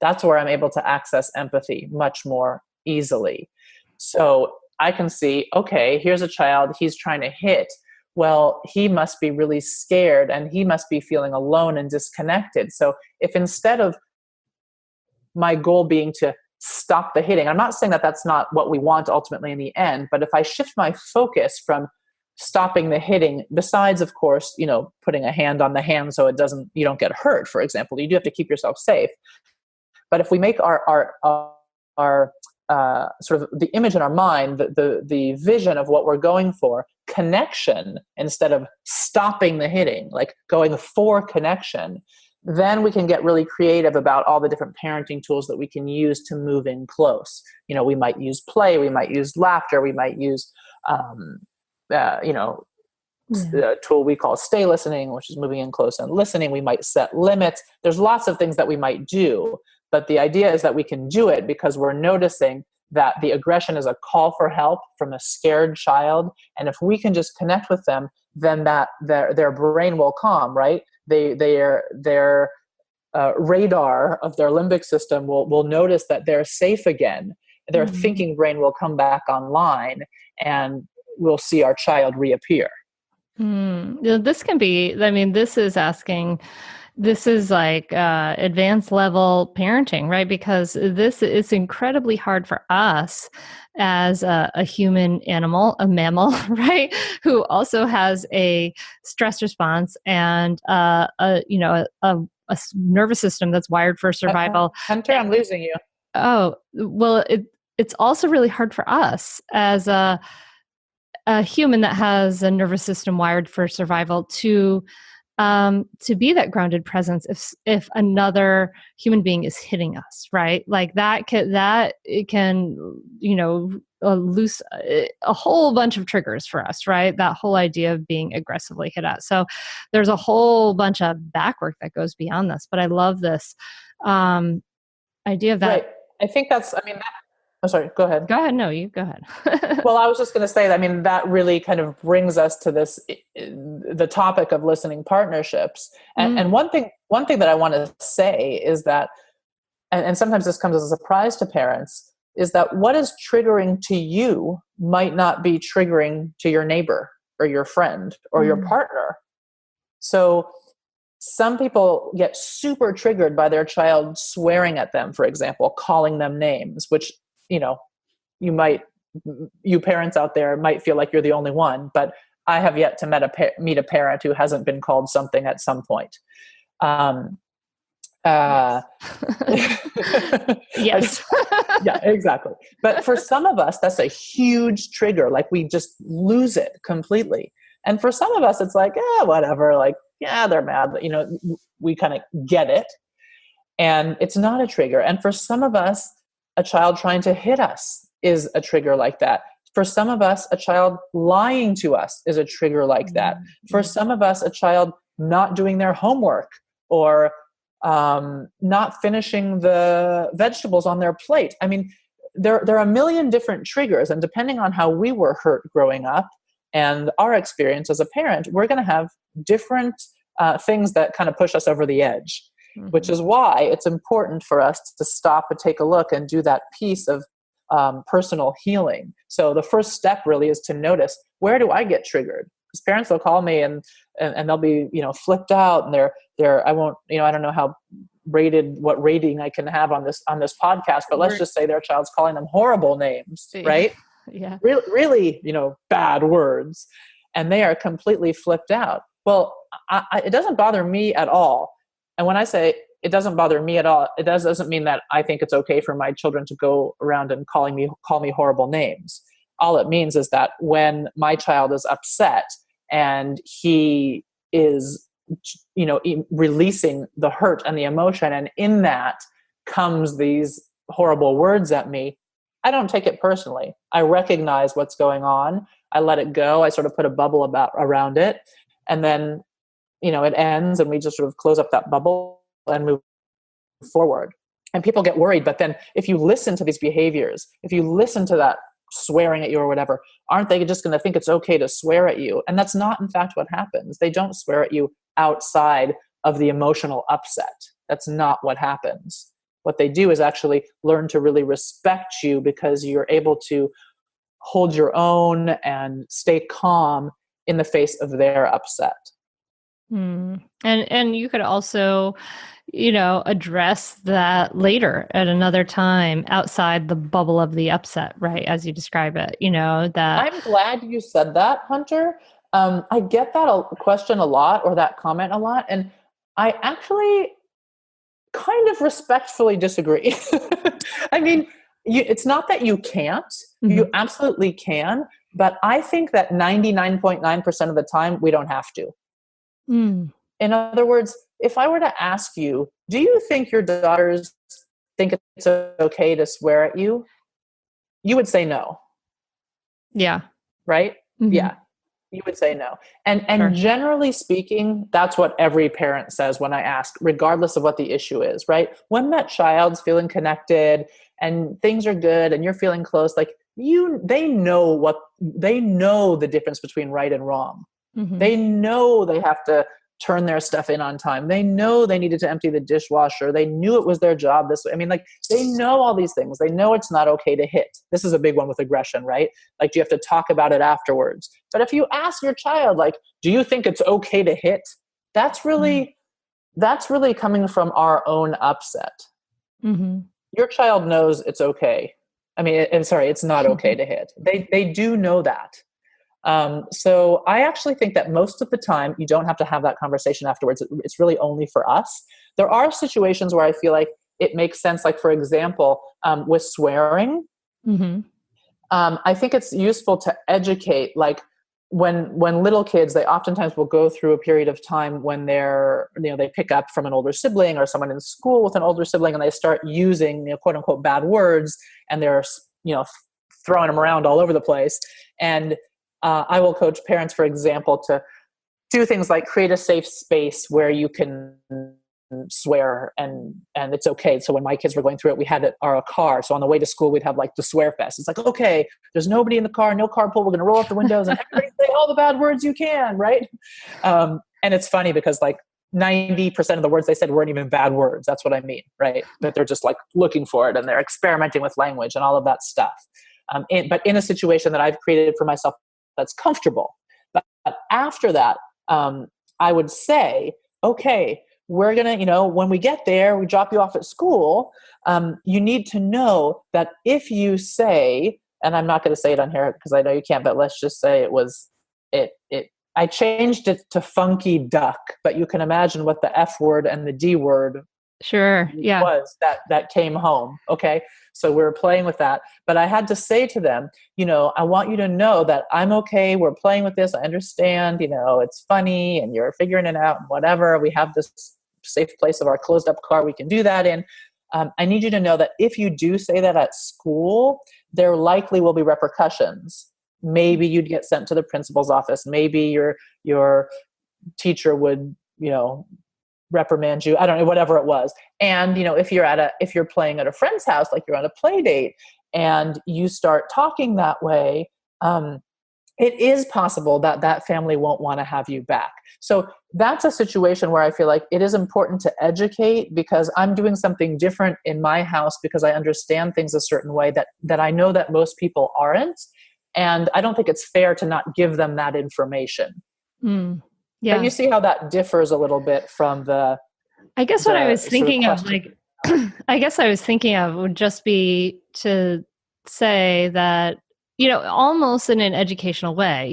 That's where I'm able to access empathy much more easily. So I can see, okay, here's a child, he's trying to hit. Well, he must be really scared and he must be feeling alone and disconnected. So if instead of my goal being to stop the hitting, I'm not saying that that's not what we want ultimately in the end, but if I shift my focus from stopping the hitting, besides, of course, putting a hand on the hand so you don't get hurt, for example, you do have to keep yourself safe. But if we make our sort of the image in our mind, the vision of what we're going for, connection, instead of stopping the hitting, like going for connection, then we can get really creative about all the different parenting tools that we can use to move in close. We might use play, we might use laughter, we might use the tool we call stay listening, which is moving in close and listening. We might set limits. There's lots of things that we might do, but the idea is that we can do it because we're noticing that the aggression is a call for help from a scared child. And if we can just connect with them, then that their brain will calm, right? Their radar of their limbic system will notice that they're safe again. Their thinking brain will come back online, and we'll see our child reappear. This can be, this is like advanced level parenting, right? Because this is incredibly hard for us as a human animal, a mammal, right? Who also has a stress response and a nervous system that's wired for survival. Hunter, I'm losing you. Oh, well, it's also really hard for us as a human that has a nervous system wired for survival to be that grounded presence if another human being is hitting us, right? Like that can loose a whole bunch of triggers for us, right? That whole idea of being aggressively hit at. So there's a whole bunch of back work that goes beyond this. But I love this idea of that. Right. I think that's, I mean, that, I'm sorry, go ahead. Go ahead. No, you go ahead. Well, I was just going to say that, I mean, that really kind of brings us to this, the topic of listening partnerships. And one thing that I want to say is that, and sometimes this comes as a surprise to parents, is that what is triggering to you might not be triggering to your neighbor or your friend or your partner. So some people get super triggered by their child swearing at them, for example, calling them names, which, you know, you parents out there might feel like you're the only one, but I have yet to meet a parent who hasn't been called something at some point. Yes. Yeah, exactly. But for some of us, that's a huge trigger. Like we just lose it completely. And for some of us, it's like, whatever. Like, yeah, they're mad. You know, we kind of get it. And it's not a trigger. And for some of us, a child trying to hit us is a trigger like that. For some of us, a child lying to us is a trigger like that. For some of us, a child not doing their homework or not finishing the vegetables on their plate. I mean, there are a million different triggers, and depending on how we were hurt growing up and our experience as a parent, we're going to have different things that kind of push us over the edge, which is why it's important for us to stop and take a look and do that piece of personal healing. So the first step really is to notice, where do I get triggered? Because parents will call me and they'll be, you know, flipped out, and I won't, you know, I don't know what rating I can have on this podcast, but let's just say their child's calling them horrible names, right? Yeah. Really, you know, bad words, and they are completely flipped out. Well, it doesn't bother me at all. And when I say it doesn't bother me at all, it doesn't mean that I think it's okay for my children to go around and call me horrible names. All it means is that when my child is upset and he is, you know, releasing the hurt and the emotion, and in that comes these horrible words at me, I don't take it personally. I recognize what's going on. I let it go. I sort of put a bubble around it. And then, you know, it ends and we just sort of close up that bubble and move forward. And people get worried. But then if you listen to these behaviors, if you listen to that swearing at you or whatever, aren't they just going to think it's okay to swear at you? And that's not, in fact, what happens. They don't swear at you outside of the emotional upset. That's not what happens. What they do is actually learn to really respect you because you're able to hold your own and stay calm in the face of their upset. And you could also, you know, address that later at another time outside the bubble of the upset, right? As you describe it, you know, that. I'm glad you said that, Hunter. I get that question a lot, or that comment a lot. And I actually kind of respectfully disagree. I mean, it's not that you can't, you absolutely can, but I think that 99.9% of the time we don't have to. In other words, if I were to ask you, do you think your daughters think it's okay to swear at you? You would say no. Yeah. Right? Yeah. You would say no. And generally speaking, that's what every parent says when I ask, regardless of what the issue is, right? When that child's feeling connected and things are good and you're feeling close, like they know the difference between right and wrong. They know they have to turn their stuff in on time. They know they needed to empty the dishwasher. They knew it was their job this way. I mean, like, they know all these things. They know it's not okay to hit. This is a big one with aggression, right? Like, you have to talk about it afterwards. But if you ask your child, like, do you think it's okay to hit? That's really coming from our own upset. Your child knows it's okay. I mean, it's not okay to hit. They do know that. So I actually think that most of the time you don't have to have that conversation afterwards. It's really only for us. There are situations where I feel like it makes sense. Like, for example, with swearing, I think it's useful to educate, like when little kids, they oftentimes will go through a period of time when they pick up from an older sibling or someone in school with an older sibling, and they start using, quote unquote, bad words, and they're, throwing them around all over the place. And I will coach parents, for example, to do things like create a safe space where you can swear and it's okay. So when my kids were going through it, we had our car. So on the way to school, we'd have like the swear fest. It's like, okay, there's nobody in the car, no carpool. We're going to roll up the windows and everybody say all the bad words you can. Right. And it's funny because like 90% of the words they said weren't even bad words. That's what I mean. Right. But they're just like looking for it and they're experimenting with language and all of that stuff. But in a situation that I've created for myself that's comfortable. But after that, I would say, okay, we're going to, when we get there, we drop you off at school. You need to know that if you say, and I'm not going to say it on here because I know you can't, but let's just say I changed it to funky duck, but you can imagine what the F word and the D word sure. Yeah. was that came home. Okay. So we were playing with that, but I had to say to them, I want you to know that I'm okay. We're playing with this. I understand, it's funny and you're figuring it out and whatever. We have this safe place of our closed up car we can do that in. I need you to know that if you do say that at school, there likely will be repercussions. Maybe you'd get sent to the principal's office. Maybe your teacher would, reprimand you. I don't know, whatever it was. And, if you're playing at a friend's house, like you're on a play date and you start talking that way, it is possible that family won't want to have you back. So that's a situation where I feel like it is important to educate because I'm doing something different in my house because I understand things a certain way that I know that most people aren't. And I don't think it's fair to not give them that information. Yeah. But you see how that differs a little bit from the. I guess what I was thinking of, would just be to say that, almost in an educational way,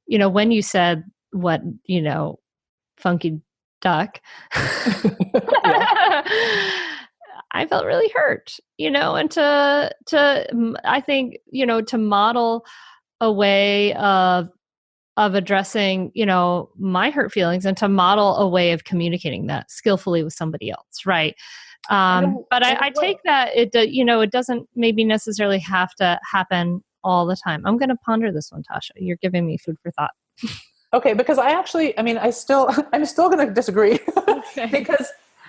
when you said what, funky duck, I felt really hurt, and I think, to model a way of addressing, my hurt feelings and to model a way of communicating that skillfully with somebody else. Right. But I take that it doesn't maybe necessarily have to happen all the time. I'm going to ponder this one, Tosha. You're giving me food for thought. Okay. Because I'm still going to disagree okay.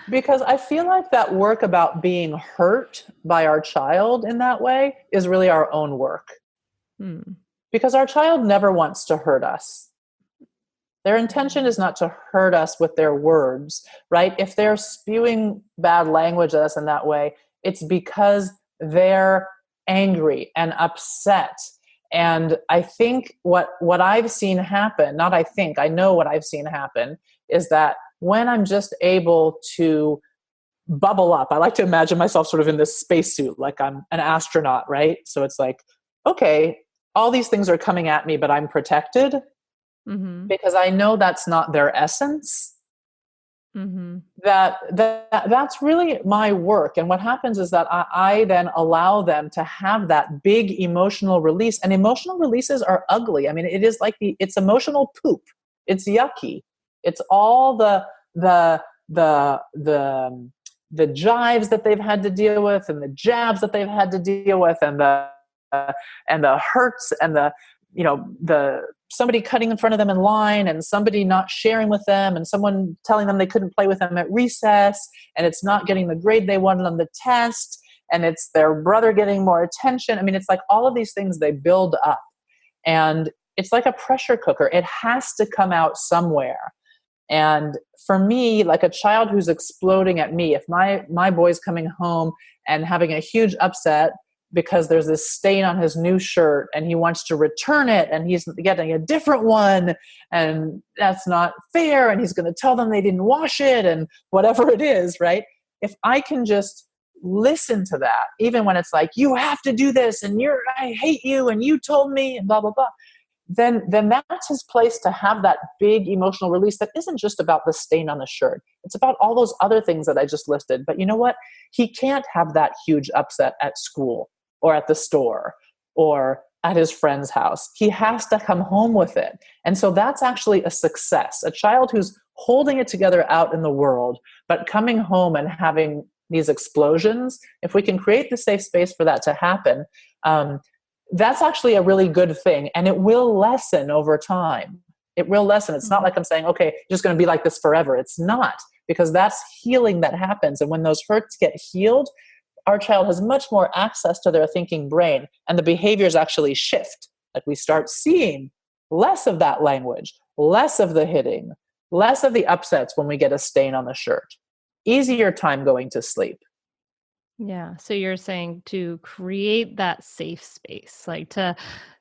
because I feel like that work about being hurt by our child in that way is really our own work. Because our child never wants to hurt us. Their intention is not to hurt us with their words, right? If they're spewing bad language at us in that way, it's because they're angry and upset. And I think what I've seen happen, I know what I've seen happen, is that when I'm just able to bubble up, I like to imagine myself sort of in this spacesuit, like I'm an astronaut, right? So it's like, okay, all these things are coming at me, but I'm protected because I know that's not their essence. That's really my work. And what happens is that I then allow them to have that big emotional release. And emotional releases are ugly. I mean, it is like it's emotional poop. It's yucky. It's all the jives that they've had to deal with and the jabs that they've had to deal with and the hurts and the somebody cutting in front of them in line and somebody not sharing with them and someone telling them they couldn't play with them at recess and it's not getting the grade they wanted on the test and it's their brother getting more attention. I mean, it's like all of these things they build up and it's like a pressure cooker. It has to come out somewhere. And for me, like a child who's exploding at me, if my boy's coming home and having a huge upset because there's this stain on his new shirt and he wants to return it and he's getting a different one and that's not fair and he's going to tell them they didn't wash it and whatever it is, right? If I can just listen to that, even when it's like, you have to do this and I hate you and you told me and blah, blah, blah, then that's his place to have that big emotional release that isn't just about the stain on the shirt. It's about all those other things that I just listed. But you know what? He can't have that huge upset at school or at the store or at his friend's house. He has to come home with it. And so that's actually a success. A child who's holding it together out in the world, but coming home and having these explosions, if we can create the safe space for that to happen, that's actually a really good thing. And it will lessen over time. It will lessen. It's not like I'm saying, okay, you're just going to be like this forever. It's not. because that's healing that happens. And when those hurts get healed, our child has much more access to their thinking brain, and the behaviors actually shift. Like we start seeing less of that language, less of the hitting, less of the upsets when we get a stain on the shirt. Easier time going to sleep. Yeah. So you're saying to create that safe space, like to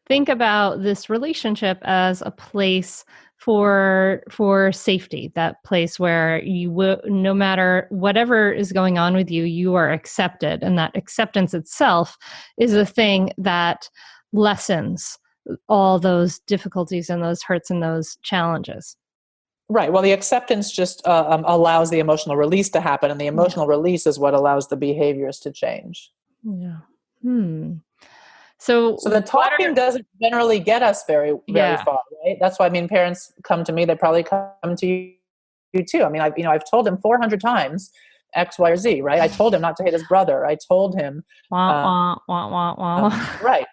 think about this relationship as a place for safety, that place where you will, no matter whatever is going on with you, you are accepted. And that acceptance itself is a thing that lessens all those difficulties and those hurts and those challenges. Right. Well, the acceptance just allows the emotional release to happen, and the emotional release is what allows the behaviors to change. Yeah. So the talking doesn't generally get us very far, right? That's why, I mean, parents come to me, they probably come to you too. I mean, I've told him 400 times X, Y, or Z, right? I told him not to hate his brother. I told him, wah, wah, wah, wah. Right.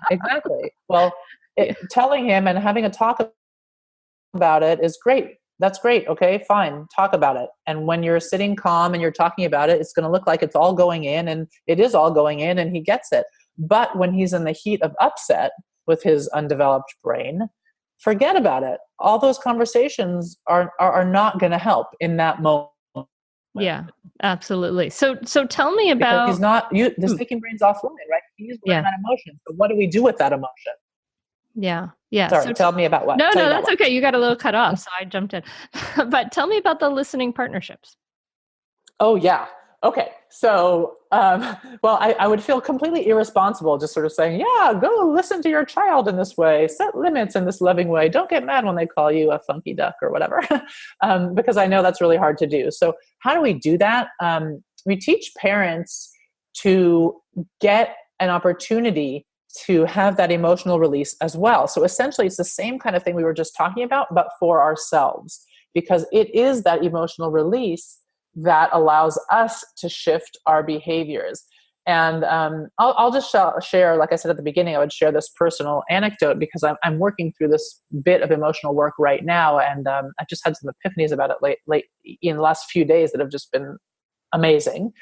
Exactly. Well, telling him and having a talk about it is great. That's great. Okay, fine. Talk about it. And when you're sitting calm and you're talking about it, it's going to look like it's all going in, and it is all going in, and he gets it. But when he's in the heat of upset with his undeveloped brain, forget about it. All those conversations are not going to help in that moment. Yeah, absolutely. So tell me about, because he's not, the thinking brain's offline, right? He's running on emotion. So what do we do with that emotion? Yeah. Sorry, so tell me about what? No, that's okay. You got a little cut off, so I jumped in. But tell me about the listening partnerships. Oh, yeah. Okay. So, well, I would feel completely irresponsible just sort of saying, yeah, go listen to your child in this way, set limits in this loving way. Don't get mad when they call you a funky duck or whatever, because I know that's really hard to do. So how do we do that? We teach parents to get an opportunity to have that emotional release as well. So essentially, it's the same kind of thing we were just talking about, but for ourselves, because it is that emotional release that allows us to shift our behaviors. And I'll just share, like I said at the beginning, I would share this personal anecdote because I'm working through this bit of emotional work right now. And I've just had some epiphanies about it late in the last few days that have just been amazing.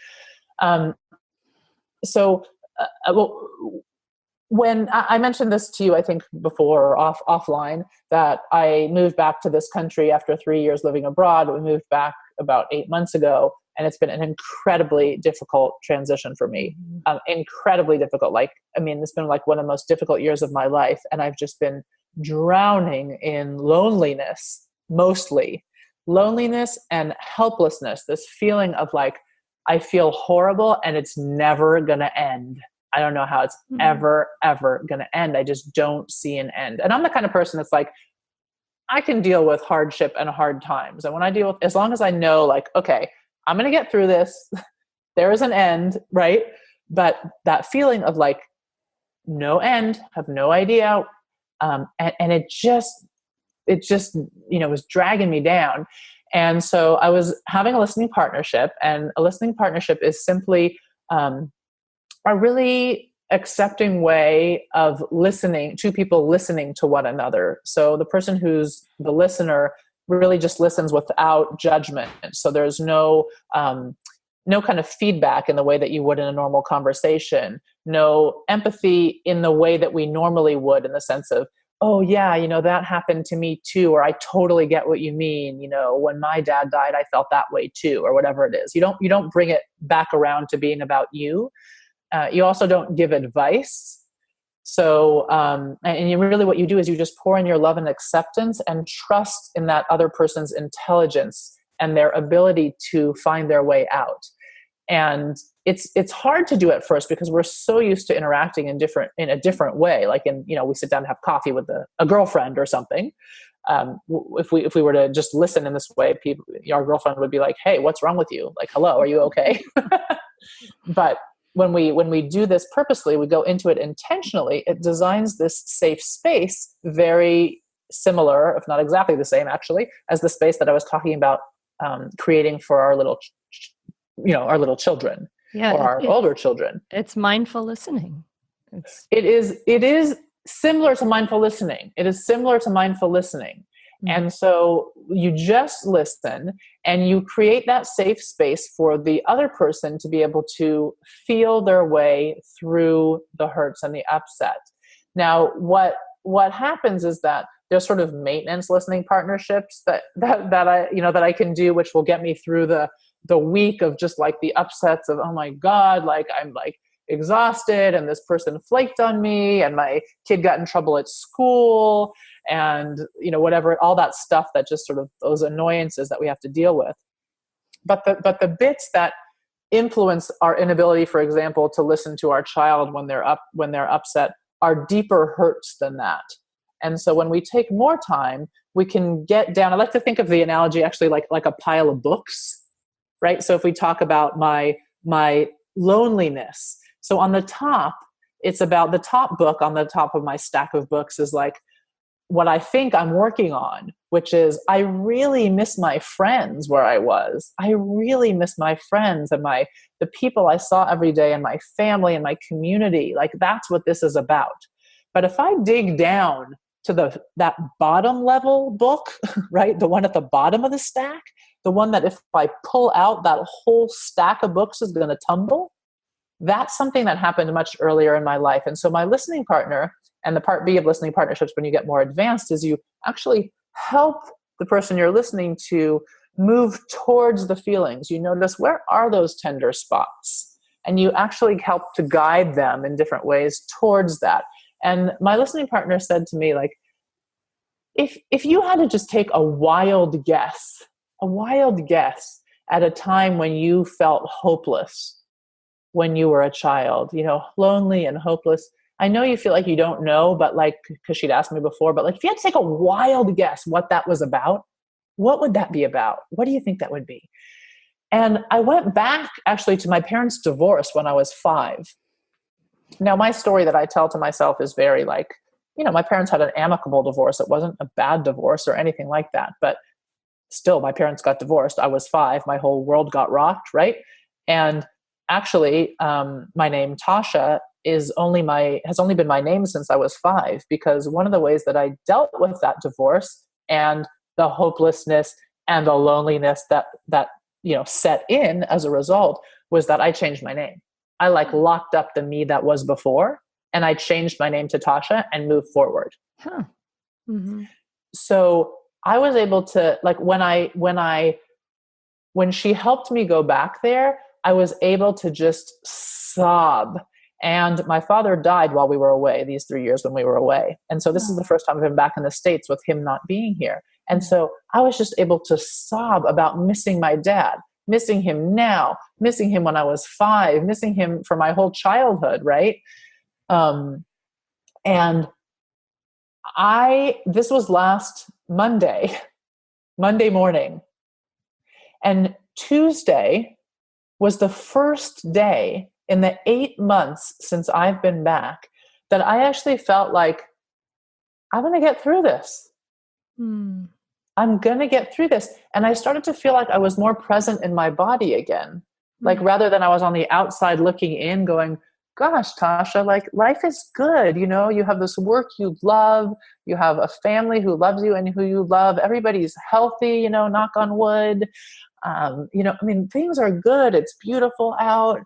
When I mentioned this to you, I think before offline, that I moved back to this country after 3 years living abroad. We moved back about 8 months ago, and it's been an incredibly difficult transition for me. Incredibly difficult. It's been like one of the most difficult years of my life, and I've just been drowning in loneliness, mostly. Loneliness and helplessness, this feeling of like, I feel horrible and it's never going to end. I don't know how it's ever going to end. I just don't see an end. And I'm the kind of person that's like, I can deal with hardship and hard times. And when I deal with, as long as I know, like, okay, I'm going to get through this, there is an end, right? But that feeling of like, no end, have no idea. And it just, was dragging me down. And so I was having a listening partnership, and a listening partnership is simply, a really accepting way of listening, two people listening to one another. So the person who's the listener really just listens without judgment. So there's no kind of feedback in the way that you would in a normal conversation, no empathy in the way that we normally would, in the sense of, oh yeah, that happened to me too, or I totally get what you mean. When my dad died, I felt that way too, or whatever it is. You don't bring it back around to being about you. You also don't give advice. So, what you do is you just pour in your love and acceptance and trust in that other person's intelligence and their ability to find their way out. And it's hard to do at first because we're so used to interacting in a different way. Like we sit down and have coffee with a girlfriend or something. If we were to just listen in this way, our girlfriend would be like, "Hey, what's wrong with you? Like, hello, are you okay?" But when we do this purposely, we go into it intentionally, it designs this safe space, very similar, if not exactly the same actually, as the space that I was talking about creating for our little children, or our older children. It's mindful listening. It is similar to mindful listening. It is similar to mindful listening. And so you just listen, And you create that safe space for the other person to be able to feel their way through the hurts and the upset. Now, what happens is that there's sort of maintenance listening partnerships that I can do, which will get me through the week of just like the upsets of, oh my God, like I'm like exhausted and this person flaked on me and my kid got in trouble at school and, whatever, all that stuff that just sort of those annoyances that we have to deal with. But the bits that influence our inability, for example, to listen to our child when they're upset are deeper hurts than that. And so when we take more time, we can get down. I like to think of the analogy actually like a pile of books, right? So if we talk about my loneliness, so on the top, it's about the top book on the top of my stack of books is like what I think I'm working on, which is I really miss my friends where I was. I really miss my friends and the people I saw every day and my family and my community. Like that's what this is about. But if I dig down to that bottom level book, right? The one at the bottom of the stack, the one that if I pull out, that whole stack of books is going to tumble. That's something that happened much earlier in my life. And so my listening partner, and the part B of listening partnerships when you get more advanced, is you actually help the person you're listening to move towards the feelings. You notice, where are those tender spots? And you actually help to guide them in different ways towards that. And my listening partner said to me, like, if you had to just take a wild guess at a time when you felt hopeless, when you were a child, lonely and hopeless. I know you feel like you don't know, but like, because she'd asked me before, but like, if you had to take a wild guess what that was about, what would that be about? What do you think that would be? And I went back actually to my parents' divorce when I was 5. Now, my story that I tell to myself is very like, my parents had an amicable divorce. It wasn't a bad divorce or anything like that, but still my parents got divorced. I was 5. My whole world got rocked, right? And actually, my name Tosha has only been my name since I was 5, because one of the ways that I dealt with that divorce and the hopelessness and the loneliness that set in as a result was that I changed my name. I locked up the me that was before, and I changed my name to Tosha and moved forward. Huh. Mm-hmm. So I was able to, like, when she helped me go back there, I was able to just sob. And my father died while we were away, these 3 years when we were away. And so this is the first time I've been back in the States with him not being here. And so I was just able to sob about missing my dad, missing him now, missing him when I was 5, missing him for my whole childhood, right? And this was last Monday morning. And Tuesday was the first day in the 8 months since I've been back that I actually felt like, I'm going to get through this. I'm going to get through this. And I started to feel like I was more present in my body again. Like, rather than I was on the outside looking in going, gosh, Tosha, like, life is good. You have this work you love. You have a family who loves you and who you love. Everybody's healthy, knock on wood. Things are good. It's beautiful out.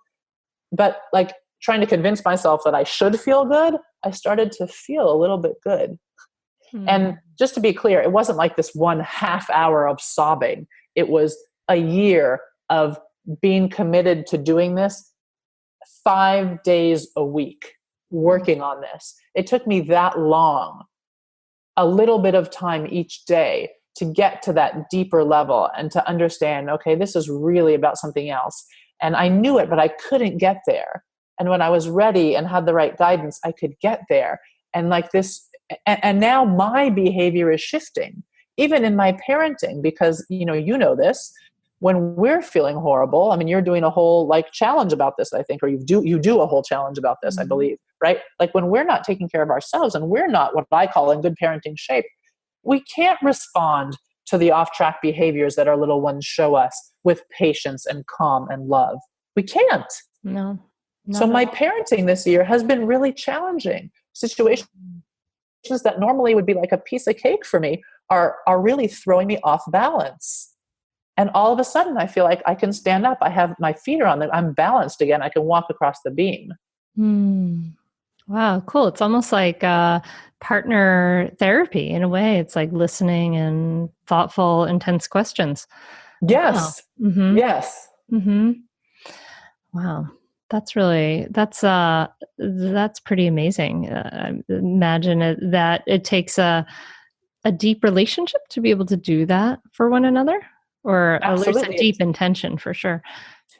But like, trying to convince myself that I should feel good, I started to feel a little bit good. And just to be clear, it wasn't like this 1/2 hour of sobbing. It was a year of being committed to doing this 5 days a week, working on this. It took me that long, a little bit of time each day, to get to that deeper level and to understand, okay, this is really about something else. And I knew it, but I couldn't get there. And when I was ready and had the right guidance, I could get there. And like this, and now my behavior is shifting, even in my parenting, because, this, when we're feeling horrible, you're doing a whole like challenge about this, I think, or you do a whole challenge about this, I believe, right? Like, when we're not taking care of ourselves and we're not what I call in good parenting shape, we can't respond to the off-track behaviors that our little ones show us with patience and calm and love. We can't. No. So my parenting this year has been really challenging. Situations that normally would be like a piece of cake for me are really throwing me off balance. And all of a sudden I feel like I can stand up. I have my feet are on the, I'm balanced again. I can walk across the beam. Wow, cool. It's almost like partner therapy in a way. It's like listening and thoughtful, intense questions. Yes. Wow. Mm-hmm. Yes. Mm-hmm. Wow. That's pretty amazing. Imagine that it takes a deep relationship to be able to do that for one another, or at least a deep intention for sure.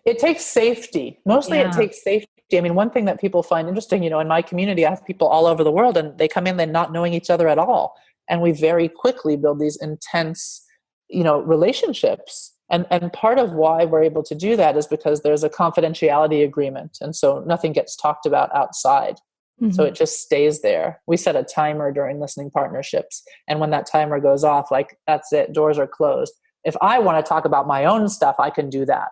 It takes safety. Mostly Yeah. It takes safety. I mean, one thing that people find interesting, in my community, I have people all over the world and they come in, they're not knowing each other at all. And we very quickly build these intense, relationships. And part of why we're able to do that is because there's a confidentiality agreement. And so nothing gets talked about outside. Mm-hmm. So it just stays there. We set a timer during listening partnerships. And when that timer goes off, like, that's it, doors are closed. If I want to talk about my own stuff, I can do that.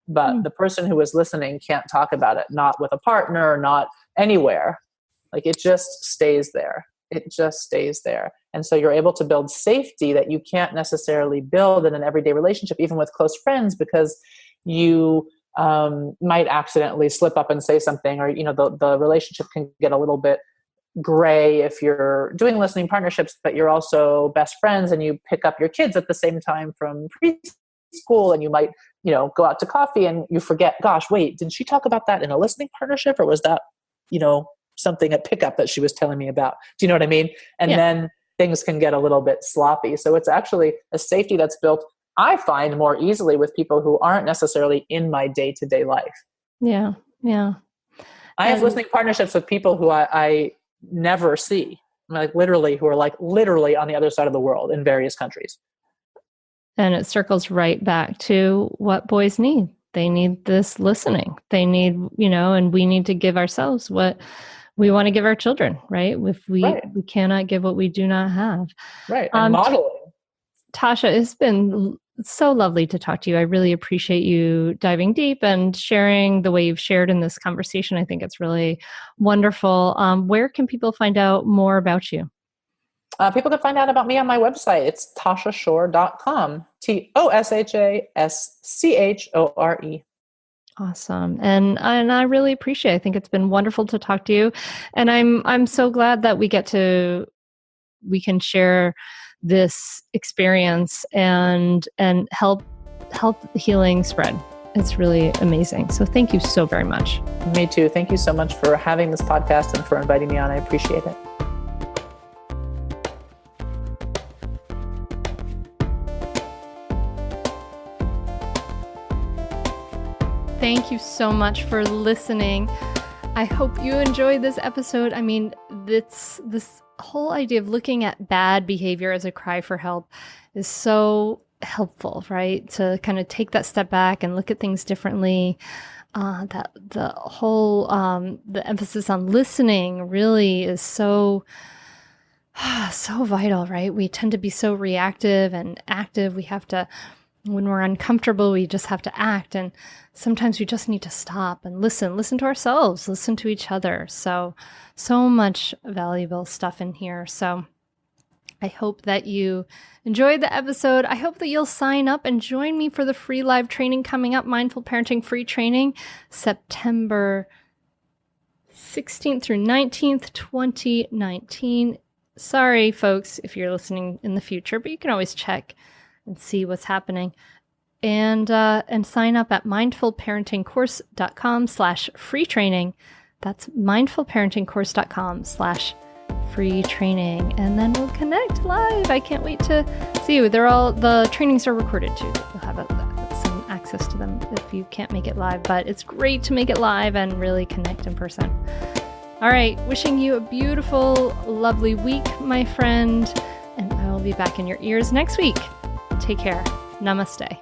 But the person who is listening can't talk about it, not with a partner, not anywhere. Like, it just stays there. It just stays there. And so you're able to build safety that you can't necessarily build in an everyday relationship, even with close friends, because you might accidentally slip up and say something, or, the relationship can get a little bit gray if you're doing listening partnerships, but you're also best friends and you pick up your kids at the same time from preschool, and you might, go out to coffee and you forget, gosh, wait, did she talk about that in a listening partnership, or was that, something at pickup that she was telling me about? Do you know what I mean? And then things can get a little bit sloppy. So it's actually a safety that's built, I find, more easily with people who aren't necessarily in my day-to-day life. Yeah. Yeah. I have listening partnerships with people who I never see, like literally on the other side of the world in various countries. And it circles right back to what boys need. They need this listening. They need, and we need to give ourselves what we want to give our children, right? If we cannot give what we do not have. Right. And modeling. Tosha, it's been so lovely to talk to you. I really appreciate you diving deep and sharing the way you've shared in this conversation. I think it's really wonderful. Where can people find out more about you? People can find out about me on my website. It's toshashore.com. TOSHASCHORE. Awesome. And I really appreciate it. I think it's been wonderful to talk to you. And I'm so glad that we can share this experience and help healing spread. It's really amazing. So thank you so very much. Me too. Thank you so much for having this podcast and for inviting me on. I appreciate it. Thank you so much for listening. I hope you enjoyed this episode. I mean, this whole idea of looking at bad behavior as a cry for help is so helpful, right? To kind of take that step back and look at things differently. That the whole the emphasis on listening really is so vital, right? We tend to be so reactive and active. We have to, when we're uncomfortable, we just have to act. And sometimes we just need to stop and listen to ourselves, listen to each other. So much valuable stuff in here. So I hope that you enjoyed the episode. I hope that you'll sign up and join me for the free live training coming up, Mindful Parenting Free Training, September 16th through 19th, 2019. Sorry, folks, if you're listening in the future, but you can always check and see what's happening. And sign up at mindfulparentingcourse.com/free training. That's mindfulparentingcourse.com/free training. And then we'll connect live. I can't wait to see you. The trainings are recorded too. You'll have some access to them if you can't make it live, but it's great to make it live and really connect in person. All right. Wishing you a beautiful, lovely week, my friend. And I will be back in your ears next week. Take care. Namaste.